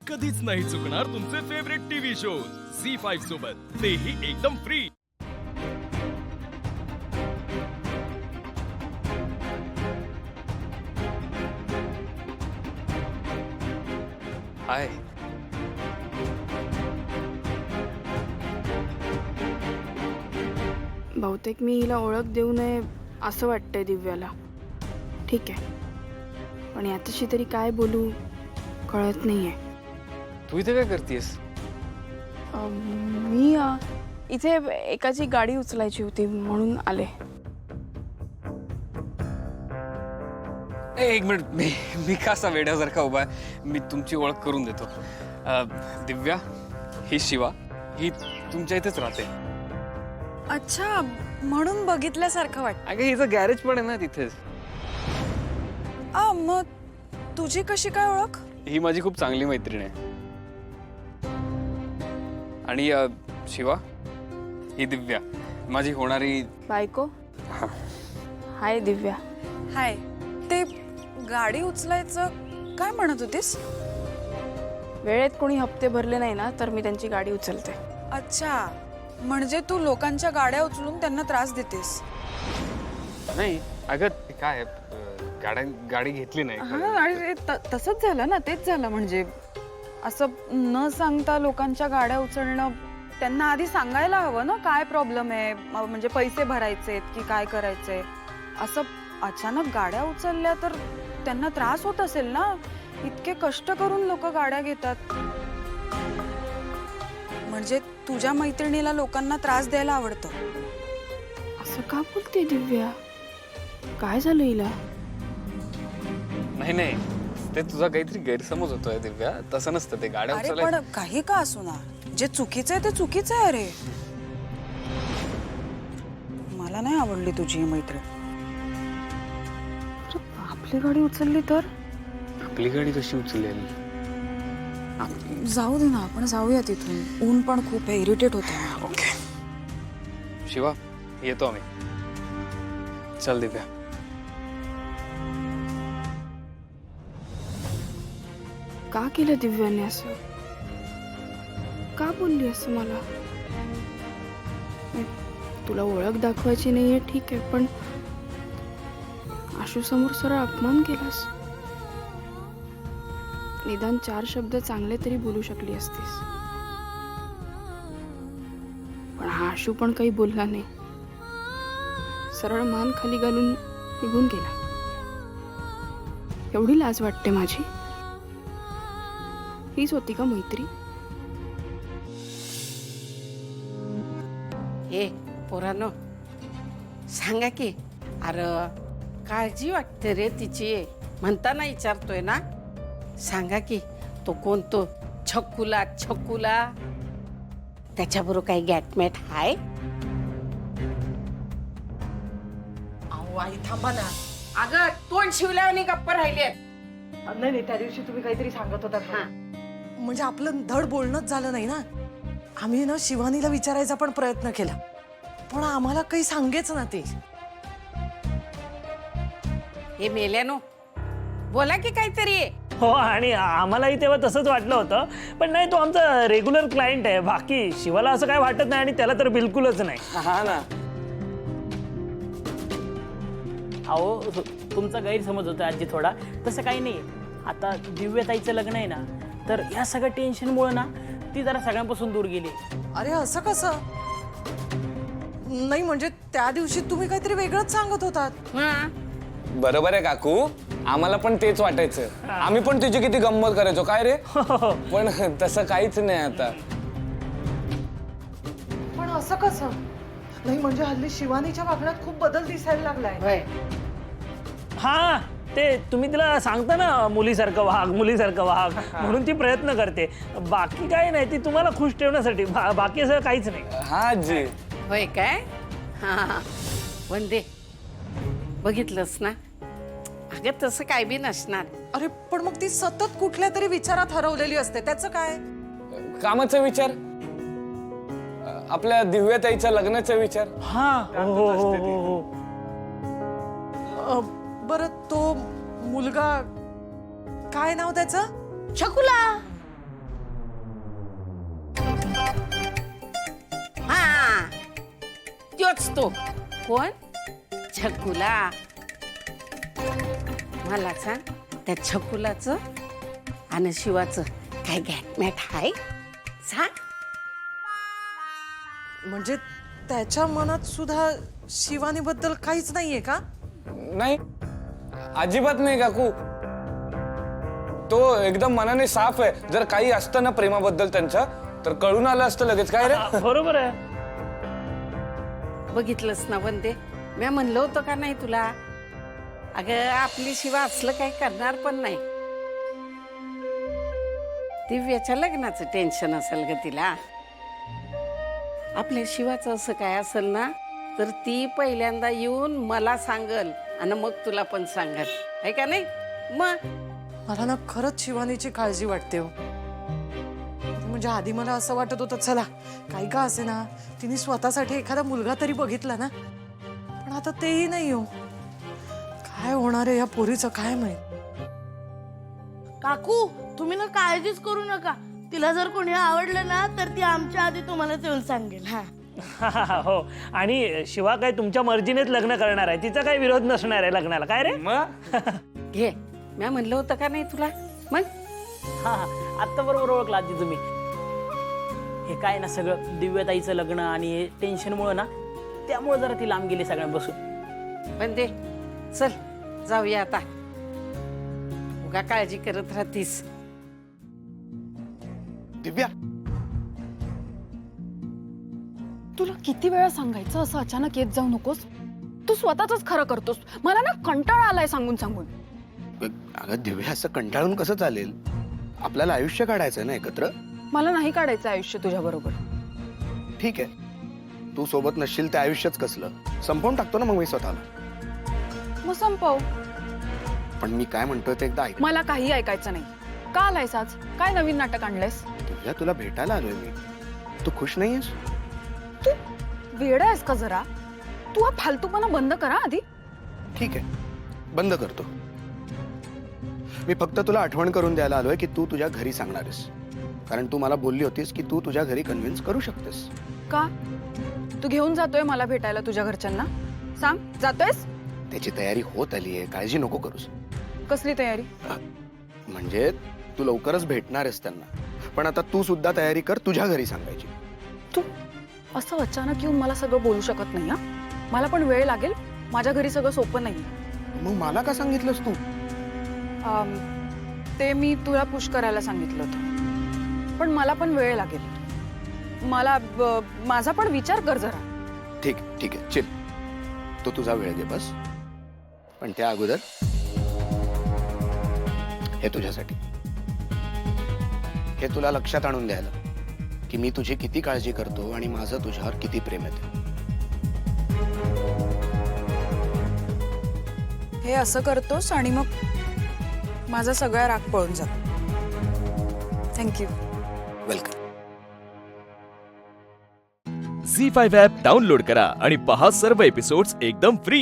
कधीच नाही चुकणार तुमचे फेवरेट टीव्ही शोज झी5 सोबत, तेही एकदम फ्री। हाय, बहुतेक मी हिला ओळख देऊ नये असं वाटतंय दिव्याला। ठीक आहे, पण याच्याशी तरी काय बोलू कळत नाहीये। तू इथे काय करतेस? मी इथे एकाची गाडी उचलायची होती म्हणून आले। एक मिनिट, मी कसा वेड्यासारखा उभा आहे? मी तुमची ओळख करून देतो। दिव्या, ही शिवा, ही तुमच्या इथेच राहते। अच्छा, म्हणून बघितल्यासारखं वाटतं। अगं हिचं गॅरेज पण आहे ना तिथेच। मग तुझी कशी काय ओळख? ही माझी खूप चांगली मैत्रीण आहे। आणि शिवा, ही दिव्या, माझी होणारी बायको। हाय दिव्या। हाय। ते गाडी उचलायचं काय म्हणत होतीस? वेळेत कोणी हप्ते भरले नाही ना तर मी त्यांची गाडी उचलते। अच्छा, म्हणजे तू लोकांच्या गाड्या उचलून त्यांना त्रास देतेस? नाही अगं, ते काय गाडी घेतली नाही। आणि तसंच झालं ना, तेच झालं। म्हणजे असं न सांगता लोकांच्या गाड्या उचलणं, त्यांना आधी सांगायला हवं ना काय प्रॉब्लेम आहे, म्हणजे पैसे भरायचे की काय करायचंय। असं अचानक गाड्या उचलल्या तर त्यांना त्रास होत असेल ना। इतके कष्ट करून लोक गाड्या घेतात। म्हणजे तुझ्या मैत्रिणीला लोकांना त्रास द्यायला आवडतं? असं का बोलते दिव्या? काय झालं हिला? नाही, ते तुझा काहीतरी गैरसमज होतोय दिव्या, तसं नसतं ते। गाड्या अरे उचलायचं पण काही का असू ना, जे चुकीचं आहे ते चुकीचं आहे। अरे मला नाही आवडली तुझी ही मैत्रीण। आपली गाडी उचलली तर? आपली गाडी कशी उचलेल? जाऊ दे ना, आपण जाऊया तिथून। ऊन पण खूप आहे, इरिटेट होतं। ओके शिवा, येतो आम्ही। चल दिव्या। का केलं दिव्याने असं? का बोलली असं मला? तुला ओळख दाखवायची नाहीये ठीक आहे, पण आशू समोर सरळ अपमान केलास। निदान 4 शब्द चांगले तरी बोलू शकली असतीस, पण हा आशू पण काही बोलला नाही। सरळ मान खाली घालून निघून गेला। एवढी लाज वाटते माझी? हीच होती का मैत्री? ए पोरानो, सांगा की। अरे काळजी वाटते रे तिची, म्हणताना विचारतोय ना। सांगा की, तो कोण तो छकुला त्याच्याबरोबर काही गॅटमॅट हाय? अहो आई थांबा ना, अगं तोंड शिवल्यावानी गप्प राहिले। नाही, त्या दिवशी तुम्ही काहीतरी सांगत होता हा, म्हणजे आपलं धड बोलणंच झालं नाही ना। आम्ही ना शिवानीला विचारायचा पण प्रयत्न केला, पण आम्हाला काही सांगेच ना ती। हे मेल्यानो, बोला की काहीतरी। हो, आणि आम्हालाही तेव्हा तसंच वाटलं होतं, पण नाही, तो आमचा रेग्युलर क्लायंट आहे। बाकी शिवाला असं काय वाटत नाही, आणि त्याला तर बिलकुलच नाही। हा ना। अहो, तुमचा गैरसमज होता आजी थोडा, तसं काही नाही। आता दिव्यताईचं लग्न आहे ना, तर या सगळ्या टेन्शनमुळे ना ती जरा सगळ्यांपासून दूर गेली। अरे असं कसं? नाही म्हणजे त्या दिवशी तुम्ही काहीतरी वेगळंच सांगत होतात। हा, बरोबर आहे काकू, आम्हाला पण तेच वाटायचं। आम्ही पण तिची किती गंमत करायचो काय रे, पण तसं काहीच नाही आता। पण असं कसं? नाही म्हणजे हल्ली शिवानीच्या वागण्यात खूप बदल दिसायला लागलाय। होय। हा, ते तुम्ही तिला सांगता ना मुलीसारखं वाग, म्हणून ती प्रयत्न करते। बाकी काही नाही, ती तुम्हाला खुश ठेवण्यासाठी, बाकी असं काहीच नाही। हा आजी। होय काय? हा, वंदे, बघितलंस ना? अगं तसं काय बी नसणार। अरे पण मग ती सतत कुठल्या तरी विचारात हरवलेली असते, त्याचं काय? कामाचा विचार, आपल्या दिव्याताईच्या लग्नाचा विचार। हा, हो। बरं तो मुलगा काय नाव त्याचं? छकुला। तोच तो. कोण? छकुला. मला सांग, त्या छकुलाचं आणि शिवाचं काय गॅटमॅट आहे? सांग. म्हणजे त्याच्या मनात सुद्धा शिवानीबद्दल काहीच नाहीये का? नाही, अजिबात नाही काकू. तो एकदम मनाने साफ आहे. जर काही असतं ना प्रेमाबद्दल त्यांच्या, तर कळून आलं असतं लगेच. काय रे? बरोबर आहे. बघितलंस ना वंदे, मी म्हणलं होतं का नाही तुला? अगं आपली शिवा असलं काही करणार पण नाही. दिव्याच्या लग्नाचं टेन्शन असेल ग तिला. आपल्या शिवाचं असं काय असेल ना, तर ती पहिल्यांदा येऊन मला सांगल आणि मग तुला पण सांगल, आहे का नाही? मग मला ना खरंच शिवानीची काळजी वाटते हो. म्हणजे आधी मला असं वाटत होतं, चला काही का असे ना, तिने स्वतःसाठी एखादा मुलगा तरी बघितला ना. पण आता तेही नाही हो. काय होणार आहे या पोरीचं काय माहित. काकू तुम्ही ना काळजीच करू नका. तिला जर कोणी आवडलं ना तर ती आमच्या आधी तुम्हाला येऊन सांगेल. हा हो, आणि शिवा काय तुमच्या मर्जीनेच लग्न करणार आहे. तिचा काही विरोध नसणार आहे लग्नाला. काय रे? मग घे, मी म्हणलं होतं का नाही तुला? मग हा हा आत्ता बरोबर ओळखला आजी तुम्ही. हे काय ना सगळं दिव्यताईचं लग्न आणि हे टेन्शनमुळे ना, त्यामुळे जरा ती लांब गेली सगळ्यांपासून. पण दे, चल जाऊया आता. उगा काळजी करत राहतीस. दिव्या, तुला किती वेळा सांगायचं असं अचानक येत जाऊ नकोस. तू स्वतःच खरं करतोस. मला ना कंटाळा आलाय सांगून सांगून. अगं दिव्या, असं कंटाळून कसं चालेल? आपल्याला आयुष्य काढायचं ना एकत्र. मला नाही काढायचं आयुष्य तुझ्या बरोबर. ठीक आहे, तू सोबत नसशील ते आयुष्यच कसलं. संपवून टाकतो ना मग मी स्वतःला. मग संपव. पण मी काय म्हणतोय ते एकदा ऐक. मला काही ऐकायचं नाही. का आलायस आज? काय नवीन नाटक आणलंयस? दिव्या, तुला भेटायला आलोय मी. तू खुश नाहीयेस? तू वेडा आहेस का जरा? तू हा फालतूपणा बंद करा आधी. ठीक आहे, बंद करतो. मी फक्त तुला आठवण करून द्यायला आलोय की तू तुझ्या घरी सांगणार आहेस. कारण तू मला बोलली होतीस की तू तुझ्या घरी कन्व्हिन्स करू शकतेस. का? तू घेऊन जातोय मला भेटायला तुझ्या घरच्यांना? सांग, जातोयस? त्याची तयारी होत आली आहे, काळजी नको करूस. कसली तयारी? म्हणजे तू लवकरच भेटणार आहेस त्यांना. पण आता तू सुद्धा तयारी कर तुझ्या घरी सांगायची. तू असं अचानक येऊन मला सगळं बोलू शकत नाही. हा, मला पण वेळ लागेल. माझ्या घरी सगळं सोपं नाही. मग मला का सांगितलंस तू? ते मी तुला पुश करायला सांगितलं होतं. पण मला पण वेळ लागेल. मला माझा पण विचार कर जरा. ठीक ठीक आहे, चिल. तो तुझा वेळ घे बस. पण त्या अगोदर हे तुझ्यासाठी. हे तुला लक्षात आणून द्यायला की मी तुझी किती काळजी करतो आणि माझं तुझ्यावर किती प्रेम आहे. हे असं करतोस आणि मग माझा सगळा राग पळून जातो. थँक्यू. वेलकम. झी5 ॲप डाउनलोड करा आणि पहा सर्व एपिसोड्स एकदम फ्री.